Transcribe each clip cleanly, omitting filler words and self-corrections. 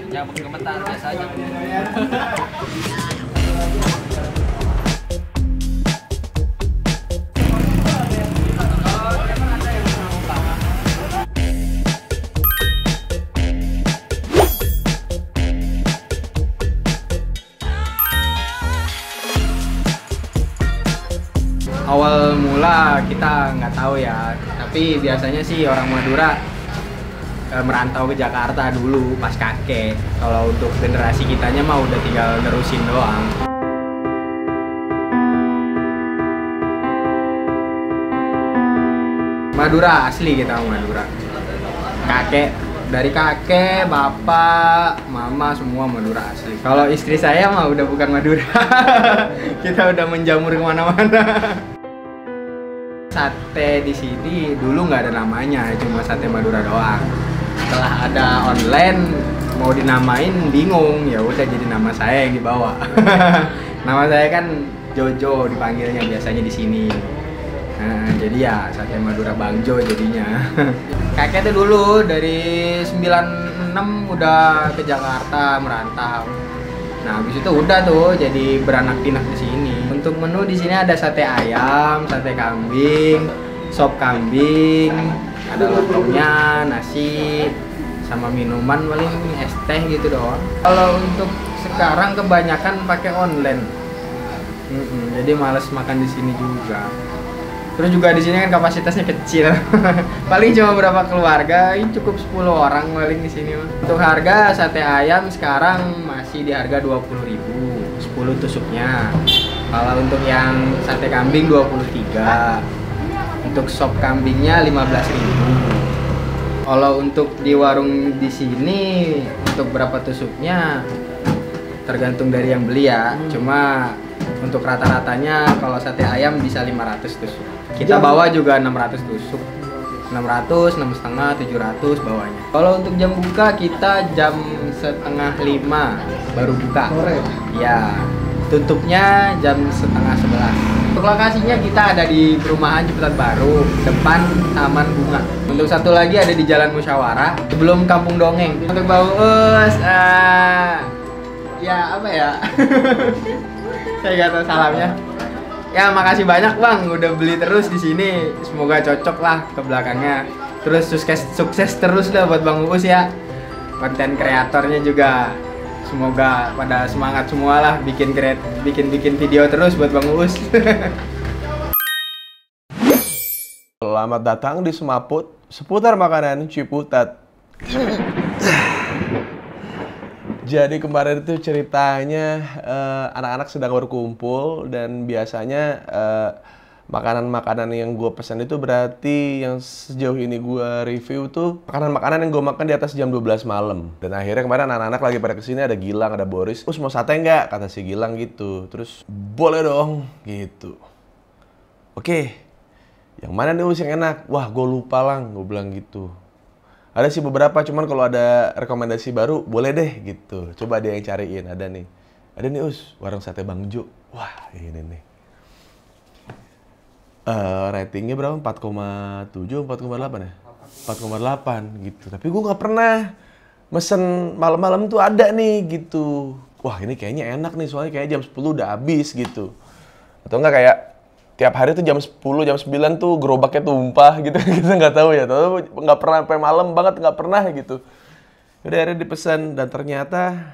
Yang gemetar biasa aja. Awal mula kita nggak tahu ya, tapi biasanya sih orang Madura merantau ke Jakarta dulu pas kakek. Kalau untuk generasi kitanya mah udah tinggal nerusin doang. Madura asli kita Madura. Dari kakek, bapak, mama semua Madura asli. Kalau istri saya mah udah bukan Madura. Kita udah menjamur kemana-mana. Sate di sini dulu nggak ada namanya, cuma sate Madura doang. Setelah ada online mau dinamain bingung, ya udah jadi nama saya yang dibawa. Nama saya kan Jojo dipanggilnya biasanya di sini. Nah, jadi ya sate Madura Bang Jo jadinya. Kakek tuh dulu dari 96 udah ke Jakarta merantau. Nah, habis itu udah tuh jadi beranak pinak di sini. Untuk menu di sini ada sate ayam, sate kambing, sop kambing, ada lontongnya, nasi, sama minuman paling es teh gitu doang. Kalau untuk sekarang kebanyakan pakai online. Jadi males makan di sini juga. Terus juga di sini kan kapasitasnya kecil. Paling cuma berapa keluarga, ini cukup 10 orang paling di sini. Untuk harga sate ayam sekarang masih di harga 20.000, 10 tusuknya. Kalau untuk yang sate kambing 23. Untuk sop kambingnya 15.000. Kalau untuk di warung di sini untuk berapa tusuknya tergantung dari yang beli ya. Cuma untuk rata-ratanya kalau sate ayam bisa 500 tusuk. Kita bawa juga 600 tusuk. 600, 6,5, 700 bawanya. Kalau untuk jam buka kita jam setengah 5 baru buka. Ya, tutupnya jam setengah 11. Untuk lokasinya kita ada di perumahan Ciputat Baru, depan Taman Bunga. Untuk satu lagi ada di Jalan Musyawarah, sebelum Kampung Dongeng. Untuk Bang Uus, ya apa ya? Saya nggak tahu salamnya. Ya makasih banyak Bang, udah beli terus di sini. Semoga cocok lah ke belakangnya. Terus sukses terus lah buat Bang Uus ya. Konten kreatornya juga semoga pada semangat semua lah bikin video terus buat Bang Uus. Selamat datang di Semaput seputar makanan Ciputat. Jadi kemarin itu ceritanya anak-anak sedang berkumpul dan biasanya makanan-makanan yang gue pesan itu berarti yang sejauh ini gue review tuh makanan-makanan yang gue makan di atas jam 12 malam. Dan akhirnya kemarin anak-anak lagi pada kesini, ada Gilang, ada Boris. Terus mau sate nggak? Kata si Gilang gitu. Terus boleh dong gitu. Oke, yang mana nih Us yang enak? Wah gue lupa Lang, gue bilang gitu. Ada sih beberapa, cuman kalau ada rekomendasi baru boleh deh gitu. Coba dia yang cariin, ada nih. Ada nih Us, warung sate Bang Jo. Wah ini nih. Ratingnya berapa? 4,7, 4,8 ya? 4,8 gitu. Tapi gue nggak pernah mesen malam-malam tuh ada nih gitu. Wah ini kayaknya enak nih, soalnya kayak jam 10 udah habis gitu. Atau enggak kayak tiap hari tuh jam 10, jam 9 tuh gerobaknya tumpah gitu. Kita nggak tahu ya. Tahu nggak pernah sampai malam banget, nggak pernah gitu. Udah akhirnya dipesan dan ternyata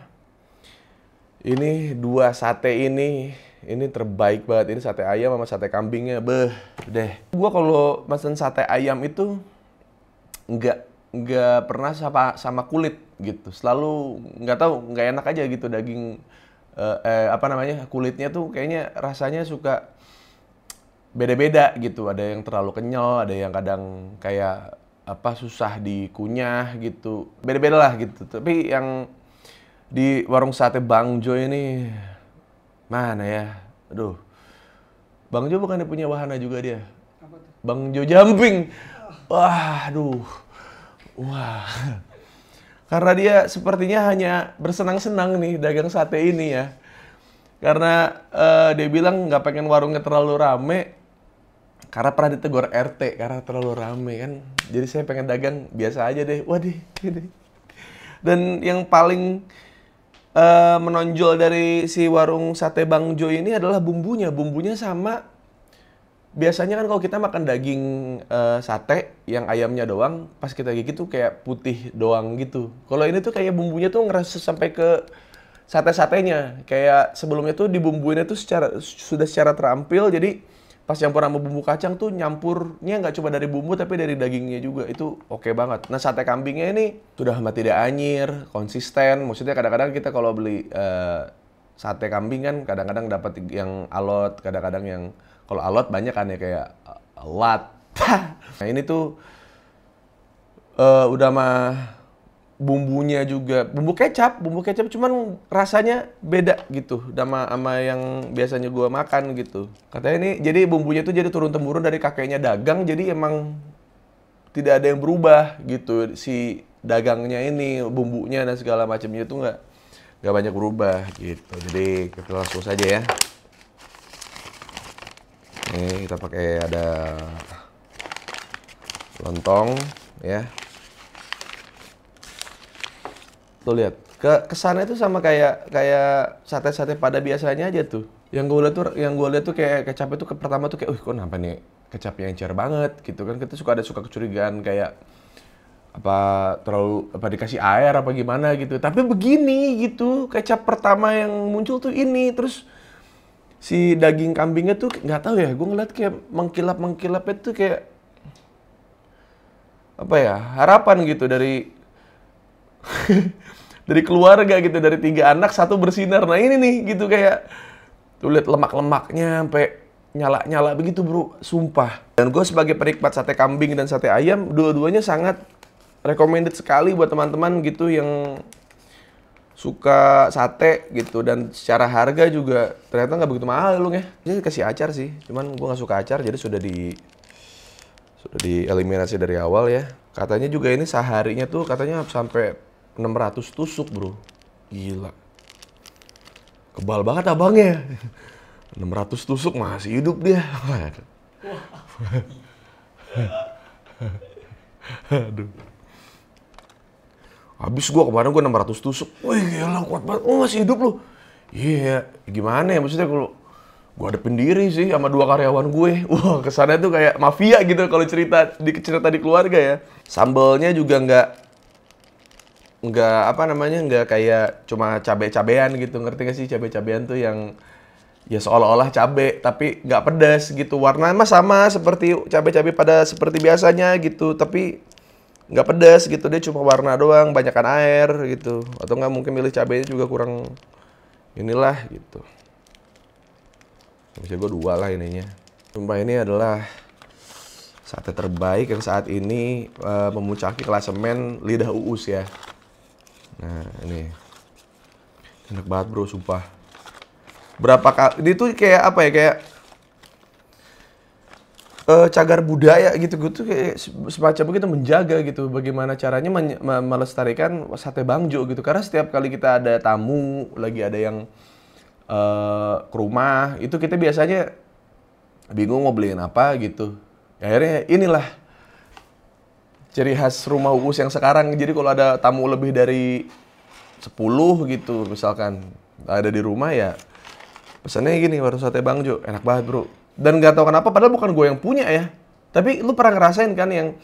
ini dua sate ini terbaik banget. Ini sate ayam sama sate kambingnya, beh, deh. Gua kalau pesen sate ayam itu nggak pernah sama kulit gitu. Selalu nggak tahu, nggak enak aja gitu daging kulitnya tuh kayaknya rasanya suka beda-beda gitu. Ada yang terlalu kenyal, ada yang kadang kayak susah dikunyah gitu. Beda-beda lah gitu. Tapi yang di warung sate Bang Jo ini mana ya? Aduh. Bang Jo bukannya punya wahana juga dia? Apa tuh? Bang Jo Jumping. Wah, aduh. Wah. Karena dia sepertinya hanya bersenang-senang nih dagang sate ini ya. Karena dia bilang nggak pengen warungnya terlalu rame. Karena pernah ditegur RT karena terlalu rame kan. Jadi saya pengen dagang biasa aja deh. Waduh, gini. Dan yang paling menonjol dari si warung sate Bang Jo ini adalah bumbunya. Bumbunya sama. Biasanya kan kalau kita makan daging sate yang ayamnya doang, pas kita gigit tuh kayak putih doang gitu. Kalau ini tuh kayak bumbunya tuh ngerasa sampai ke sate-satenya. Kayak sebelumnya tuh dibumbuinnya tuh sudah secara terampil, jadi pas campur sama bumbu kacang tuh nyampurnya nggak cuma dari bumbu tapi dari dagingnya juga. Itu oke banget. Nah, sate kambingnya ini sudah amat tidak anyir, konsisten. Maksudnya kadang-kadang kita kalau beli sate kambing kan kadang-kadang dapat yang alot, kadang-kadang yang kalau alot banyak kan ya kayak lat. Nah, ini tuh udah mah bumbunya juga bumbu kecap cuman rasanya beda gitu sama yang biasanya gua makan gitu. Katanya ini jadi bumbunya tuh jadi turun temurun dari kakeknya dagang, jadi emang tidak ada yang berubah gitu. Si dagangnya ini bumbunya dan segala macamnya itu nggak banyak berubah gitu. Jadi kita langsung saja ya. Ini kita pakai ada lontong ya. Tuh lihat, kesannya tuh sama kayak sate-sate pada biasanya aja tuh. Yang gue lihat tuh kayak kecap itu pertama tuh kayak, kok kenapa nih kecapnya encer banget gitu kan. Kita suka kecurigaan kayak apa terlalu apa dikasih air apa gimana gitu. Tapi begini gitu, kecap pertama yang muncul tuh ini. Terus si daging kambingnya tuh nggak tahu ya, gue ngeliat kayak mengkilapnya tuh kayak apa ya, harapan gitu dari dari keluarga gitu, dari 3 anak 1 bersinar. Nah ini nih gitu kayak tuh lihat lemak-lemaknya sampai nyala-nyala begitu bro, sumpah. Dan gue sebagai penikmat sate kambing dan sate ayam, dua-duanya sangat recommended sekali buat teman-teman gitu yang suka sate gitu. Dan secara harga juga ternyata nggak begitu mahal loh ya. Jadi kasih acar sih, cuman gue nggak suka acar jadi sudah dieliminasi dari awal ya. Katanya juga ini seharinya tuh katanya sampai 600 tusuk bro. Gila. Kebal banget abangnya. 600 tusuk masih hidup dia. Aduh. Habis kemarin gua 600 tusuk. Wih gila kuat banget. Oh masih hidup lu. Iya, gimana ya maksudnya kalau gue hadapin diri sih sama 2 karyawan gue. Wah, kesannya tuh kayak mafia gitu kalau cerita di keluarga ya. Sambelnya juga nggak apa namanya, nggak kayak cuma cabe-cabean gitu. Ngerti gak sih cabe-cabean tuh yang ya seolah-olah cabe tapi nggak pedas gitu. Warnanya mah sama seperti cabe-cabe pada seperti biasanya gitu, tapi nggak pedas gitu. Dia cuma warna doang, banyakan air gitu. Atau nggak mungkin milih cabenya juga kurang inilah gitu. Bisa gue 2 lah ininya. Sumpah ini adalah sate terbaik yang saat ini memuncaki klasemen lidah Uus ya. Nah ini enak banget bro, sumpah. Berapa kali ini tuh kayak apa ya, kayak cagar budaya gitu. Gue tuh kayak semacam begitu menjaga gitu bagaimana caranya melestarikan sate Bang Jo gitu. Karena setiap kali kita ada tamu, lagi ada yang ke rumah, itu kita biasanya bingung mau beliin apa gitu. Akhirnya inilah ciri khas rumah Uus yang sekarang. Jadi kalau ada tamu lebih dari 10 gitu misalkan ada di rumah ya pesannya gini, warung sate Bang Jo, enak banget bro. Dan gak tahu kenapa, padahal bukan gue yang punya ya, tapi lu pernah ngerasain kan yang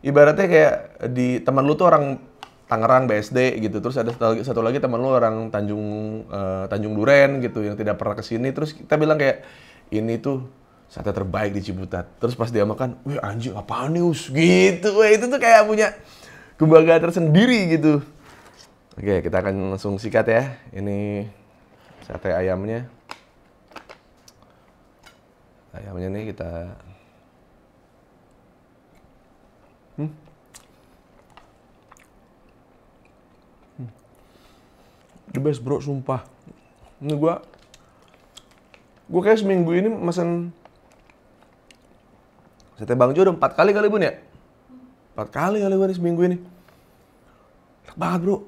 ibaratnya kayak di teman lu tuh orang Tangerang BSD gitu, terus ada satu lagi teman lu orang Tanjung Duren gitu yang tidak pernah kesini, terus kita bilang kayak ini tuh sate terbaik di Ciputat. Terus pas dia makan, wih anjing apaan nih Us? Gitu, wih itu tuh kayak punya kebanggaan tersendiri gitu. Oke, kita akan langsung sikat ya. Ini sate ayamnya. Ayamnya nih kita the best bro, sumpah. Ini gua kayak seminggu ini mesen sate Bang Jo udah 4 kali kali Bun ya? 4 kali kali gua nih seminggu ini. Enak banget bro.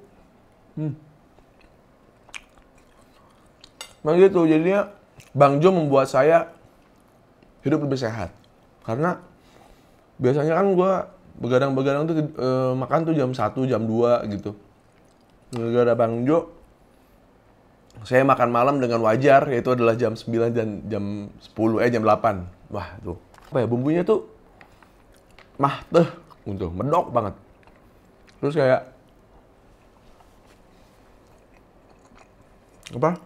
Nah gitu, jadinya Bang Jo membuat saya hidup lebih sehat. Karena biasanya kan gue begadang-begadang tuh makan tuh jam 1, jam 2 gitu. Gara-gara Bang Jo, saya makan malam dengan wajar, yaitu adalah jam 9 dan jam 10, jam 8. Wah tuh, apa ya, bumbunya tuh untuk medok banget. Terus kayak apa?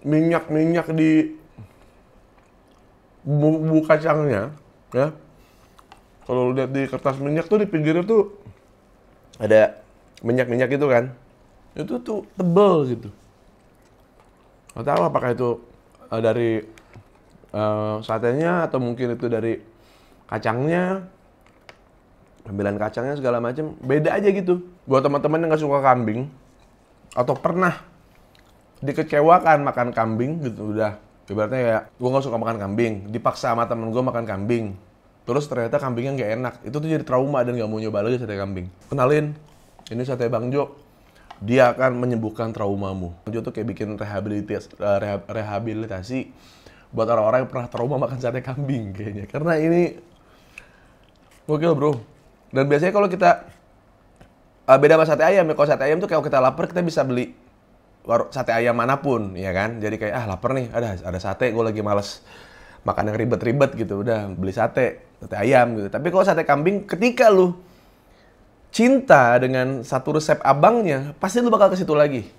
Minyak di bumbu kacangnya, ya. Kalau lihat di kertas minyak tuh di pinggirnya tuh ada minyak itu kan. Itu tuh tebel gitu. Nggak tahu apakah itu dari satenya atau mungkin itu dari kacangnya, tampilan kacangnya segala macam beda aja gitu. Buat teman-teman yang nggak suka kambing atau pernah dikecewakan makan kambing gitu, udah ibaratnya ya gue nggak suka makan kambing, dipaksa sama temen gue makan kambing, terus ternyata kambingnya nggak enak, itu tuh jadi trauma dan nggak mau nyoba lagi sate kambing. Kenalin, ini sate Bang Jo, dia akan menyembuhkan traumamu. Bang Jo tuh kayak bikin rehabilitasi buat orang-orang yang pernah trauma makan sate kambing kayaknya, karena ini gokil bro. Dan biasanya kalau kita beda sama sate ayam ya, kalau sate ayam tuh kalau kita lapar kita bisa beli sate ayam manapun, ya kan? Jadi kayak lapar nih, ada sate, gue lagi males makan yang ribet-ribet gitu, udah beli sate ayam gitu. Tapi kalau sate kambing, ketika lu cinta dengan satu resep abangnya, pasti lu bakal ke situ lagi.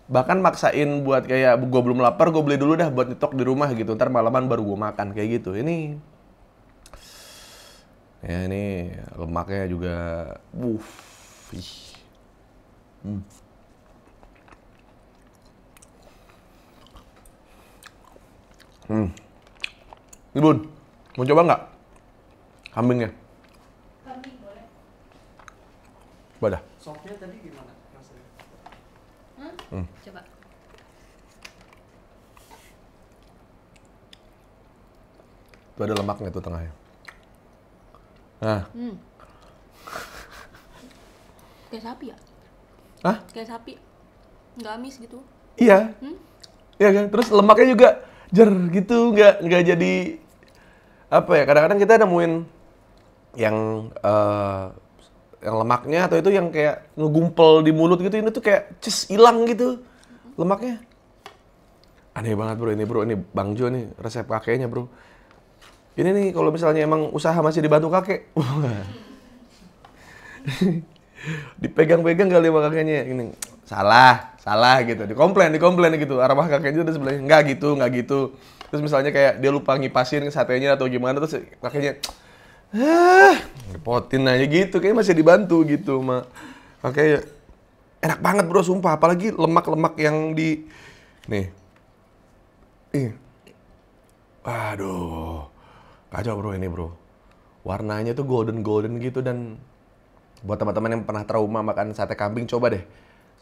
Bahkan maksain buat kayak gue belum lapar, gue beli dulu dah buat nyetok di rumah gitu. Ntar malaman baru gue makan kayak gitu. Ini lemaknya juga, Ini Bun, mau coba nggak kambingnya? Kambing boleh. Wadah. Sopnya tadi gimana rasanya? Coba. Tuh ada lemaknya tuh tengahnya. Nah. Kayak sapi ya? Hah? Kayak sapi. Nggak amis gitu. Iya. Iya kan? Terus lemaknya juga gitu, nggak jadi apa ya? Kadang-kadang kita nemuin yang lemaknya atau itu yang kayak ngegumpel di mulut gitu, ini tuh kayak hilang gitu lemaknya. Aneh banget bro, ini Bang Jo nih resep kakeknya bro. Ini nih kalau misalnya emang usaha masih dibantu kakek, dipegang-pegang kali sama kakeknya, ini salah gitu, dikomplain gitu, arwah kakeknya udah sebelahnya, nggak gitu. Terus misalnya kayak dia lupa ngipasin satenya atau gimana, terus kakeknya ngepotin aja gitu, kayaknya masih dibantu gitu sama kakeknya. Enak banget bro, sumpah, apalagi lemak-lemak yang di nih. Aduh, kacau bro ini bro. Warnanya tuh golden gitu, dan buat teman-teman yang pernah trauma makan sate kambing, coba deh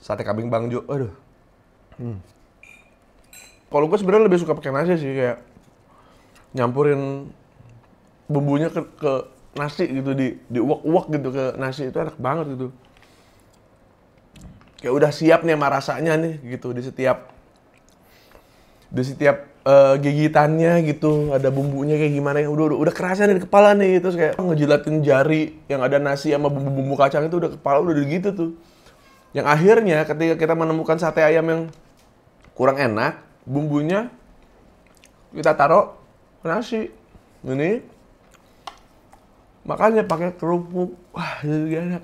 sate kambing Bang Jo. Aduh. Kalau gue sebenarnya lebih suka pakai nasi sih, kayak nyampurin bumbunya ke nasi gitu, di uak-uak gitu ke nasi, itu enak banget gitu. Kayak udah siap nih sama rasanya nih gitu, di setiap gigitannya gitu ada bumbunya kayak gimana, yang udah kerasa nih di kepala nih, terus kayak ngejilatin jari yang ada nasi sama bumbu kacang itu, udah kepala udah gitu tuh. Yang akhirnya ketika kita menemukan sate ayam yang kurang enak, bumbunya kita taruh ke nasi. Ini makanya pakai kerupuk, wah jadi enak.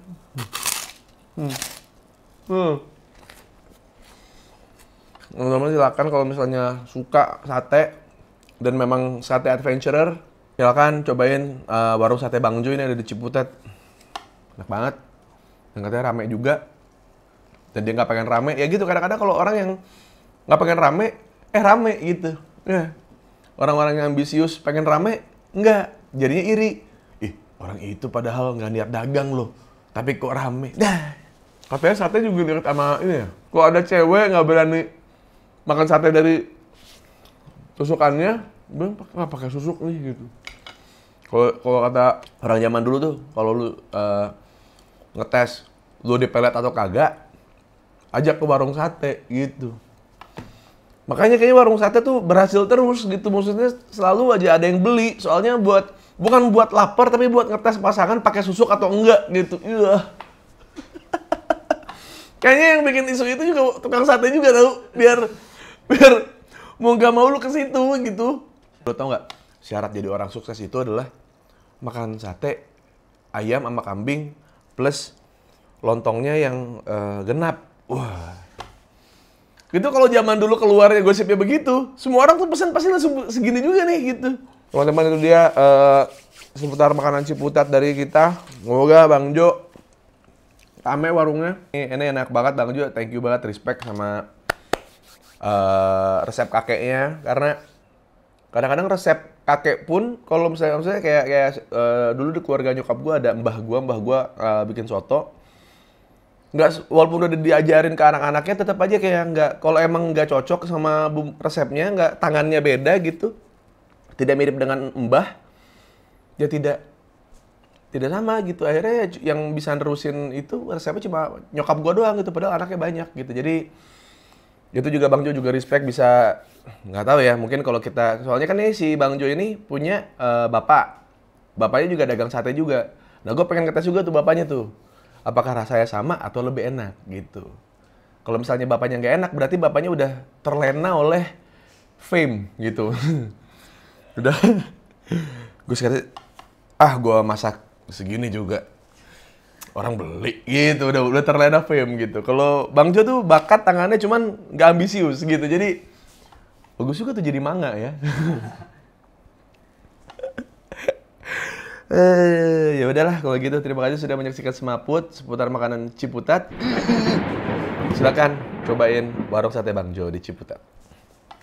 Teman-teman silakan kalau misalnya suka sate dan memang sate adventurer, silakan cobain warung sate Bang Jo ini, ada di Ciputat. Enak banget. Dan katanya rame juga. Dan dia nggak pengen rame, ya gitu. Kadang-kadang kalau orang yang nggak pengen rame, rame gitu. Ya. Orang-orang yang ambisius pengen rame, nggak. Jadinya iri. Ih, orang itu padahal nggak niat dagang loh. Tapi kok rame. Dah. Katanya sate juga lihat sama ini ya. Kok ada cewek nggak berani makan sate dari tusukannya, bilang nggak pakai susuk nih gitu. Kalau kata orang zaman dulu tuh, kalau lu ngetes lu dipelet atau kagak, ajak ke warung sate gitu. Makanya kayaknya warung sate tuh berhasil terus gitu. Maksudnya selalu aja ada yang beli. Soalnya bukan buat lapar tapi buat ngetes pasangan pakai susuk atau enggak gitu. Iya. Kayaknya yang bikin isu itu juga tukang sate juga tau. Biar mau gak mau lu ke situ gitu. Lo tau nggak? Syarat jadi orang sukses itu adalah makan sate, ayam sama kambing plus lontongnya yang genap. Wah. Gitu kalau zaman dulu keluarnya gosipnya begitu, semua orang tuh pesan pasti langsung segini juga nih gitu. Teman-teman itu dia seputar makanan Ciputat dari kita. Semoga Bang Jo rame warungnya. Ini enak banget Bang Jo, thank you banget, respect sama resep kakeknya karena kadang-kadang resep kakek pun kalau misalnya kayak dulu di keluarga nyokap gue ada mbah gue bikin soto, nggak, walaupun udah diajarin ke anak-anaknya tetap aja kayak nggak, kalau emang nggak cocok sama resepnya, nggak, tangannya beda gitu, tidak mirip dengan mbah, ya tidak sama gitu. Akhirnya yang bisa nerusin itu resepnya cuma nyokap gue doang gitu, padahal anaknya banyak gitu. Jadi itu juga Bang Jo juga respect bisa, nggak tahu ya, mungkin kalau kita, soalnya kan nih si Bang Jo ini punya bapaknya juga dagang sate juga. Nah gue pengen ngetes juga tuh bapaknya tuh, apakah rasanya sama atau lebih enak gitu. Kalau misalnya bapaknya nggak enak, berarti bapaknya udah terlena oleh fame gitu. Udah, gue sekali, gue masak segini juga orang beli gitu, udah terlena fame gitu. Kalau Bang Jo tuh bakat tangannya cuman nggak ambisius gitu, jadi bagus juga tuh jadi manga ya. Ya udahlah kalau gitu, terima kasih sudah menyaksikan Semaput seputar makanan Ciputat. Silakan cobain warung sate Bang Jo di Ciputat.